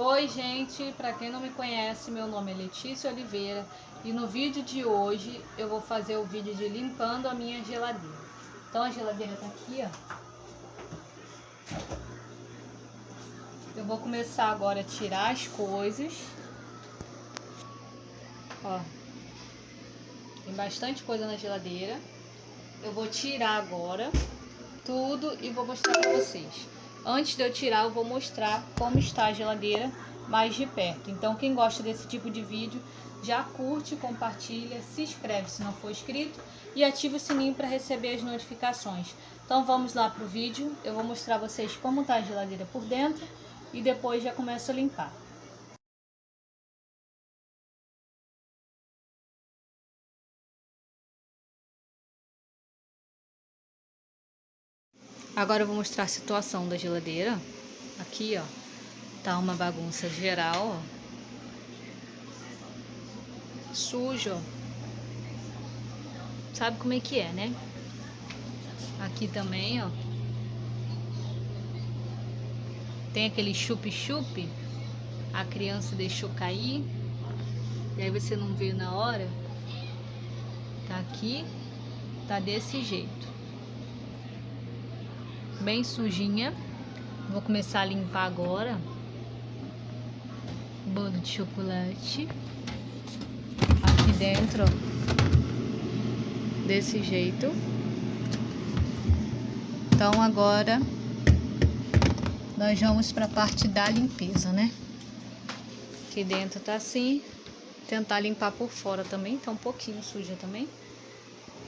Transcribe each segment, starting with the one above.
Oi gente, para quem não me conhece, meu nome é Letícia Oliveira e no vídeo de hoje eu vou fazer o vídeo de limpando a minha geladeira. Então a geladeira tá aqui, ó. Eu vou começar agora a tirar as coisas. Ó, tem bastante coisa na geladeira. Eu vou tirar agora tudo e vou mostrar para vocês. Antes de eu tirar, eu vou mostrar como está a geladeira mais de perto. Então, quem gosta desse tipo de vídeo, já curte, compartilha, se inscreve se não for inscrito e ativa o sininho para receber as notificações. Então, vamos lá para o vídeo. Eu vou mostrar a vocês como está a geladeira por dentro e depois já começo a limpar. Agora eu vou mostrar a situação da geladeira. Aqui, ó, tá uma bagunça geral, ó. Sujo, ó. Sabe como é que é, né? Aqui também, ó. Tem aquele chup-chup. A criança deixou cair. E aí você não viu na hora. Tá aqui. Tá desse jeito. Bem sujinha. Vou começar a limpar agora. Bolo de chocolate. Aqui dentro, ó. Desse jeito. Então agora nós vamos para a parte da limpeza, né? Aqui dentro tá assim. Tentar limpar por fora também, tá um pouquinho suja também.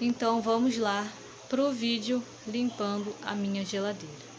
Então vamos lá pro vídeo limpando a minha geladeira.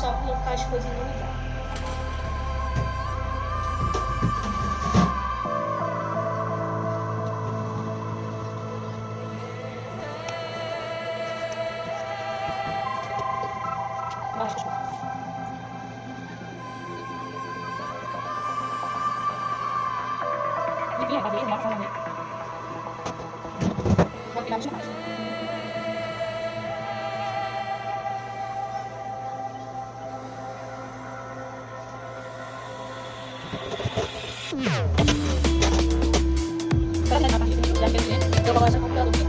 só colocar as coisas no lugar. Eu vou essa computador.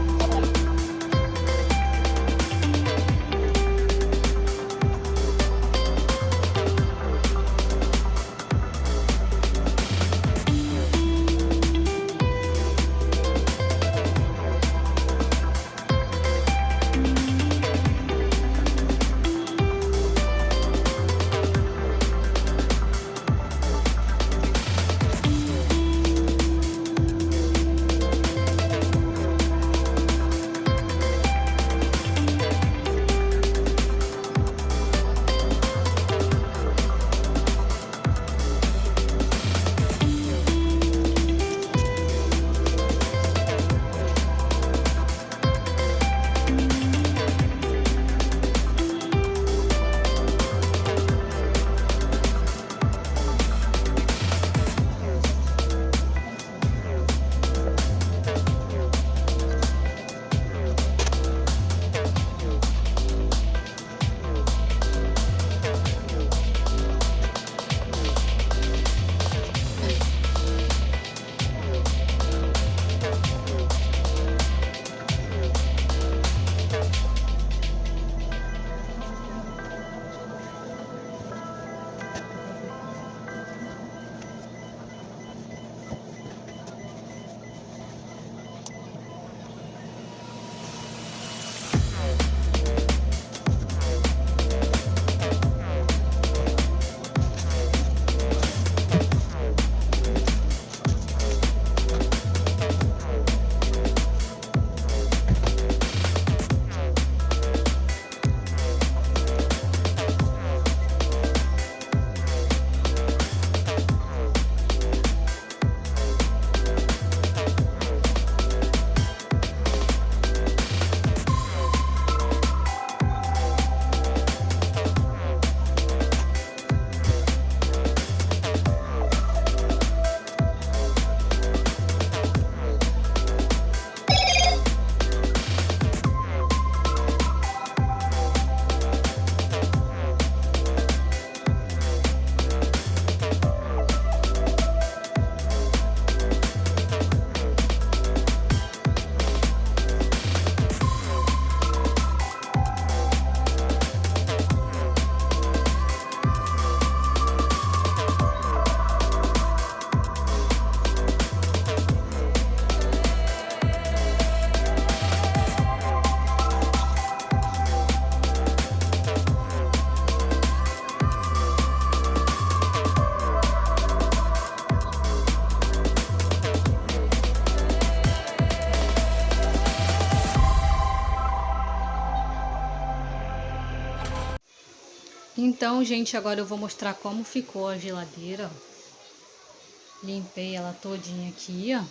Então, gente, agora eu vou mostrar como ficou a geladeira, ó. Limpei ela todinha aqui, ó.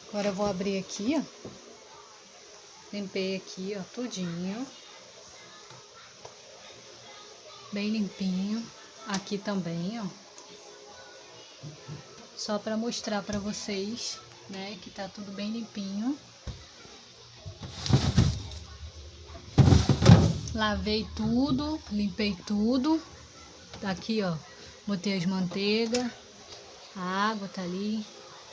Agora eu vou abrir aqui, ó. Limpei aqui, ó, tudinho. Bem limpinho. Aqui também, ó. Só pra mostrar pra vocês, né, que tá tudo bem limpinho. Lavei tudo, limpei tudo. Aqui, ó, botei as manteigas, a água tá ali.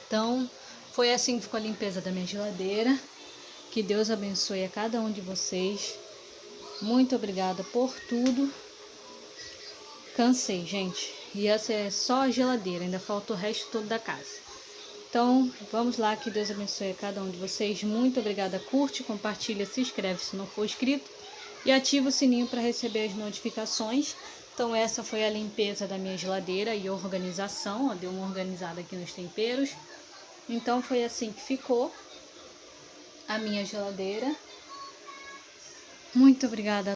Então, foi assim que ficou a limpeza da minha geladeira. Que Deus abençoe a cada um de vocês. Muito obrigada por tudo. Cansei, gente. E essa é só a geladeira, ainda falta o resto todo da casa. Então, vamos lá, que Deus abençoe a cada um de vocês. Muito obrigada. Curte, compartilha, se inscreve se não for inscrito. E ativa o sininho para receber as notificações. Então, essa foi a limpeza da minha geladeira e organização. Ó, deu uma organizada aqui nos temperos. Então, foi assim que ficou. a minha geladeira. Muito obrigada